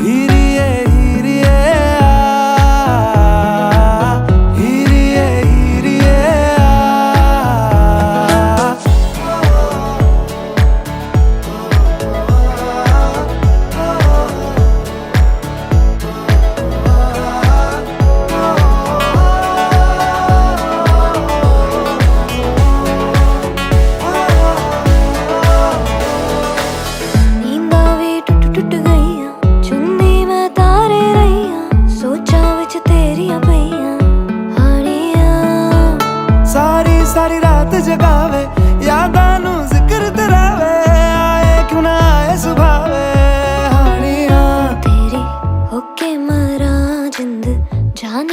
हीरिए हीरिए हीरिए हीरिए टुट गईया चुन्नी मैं तारे रहीया सोचा विच तेरिया पईया हानिया सारी सारी रात जगावे यादां नू जिक्र तरावे आए क्यों ना आए सुभावे हानिया तेरी होके मरा जिंद जान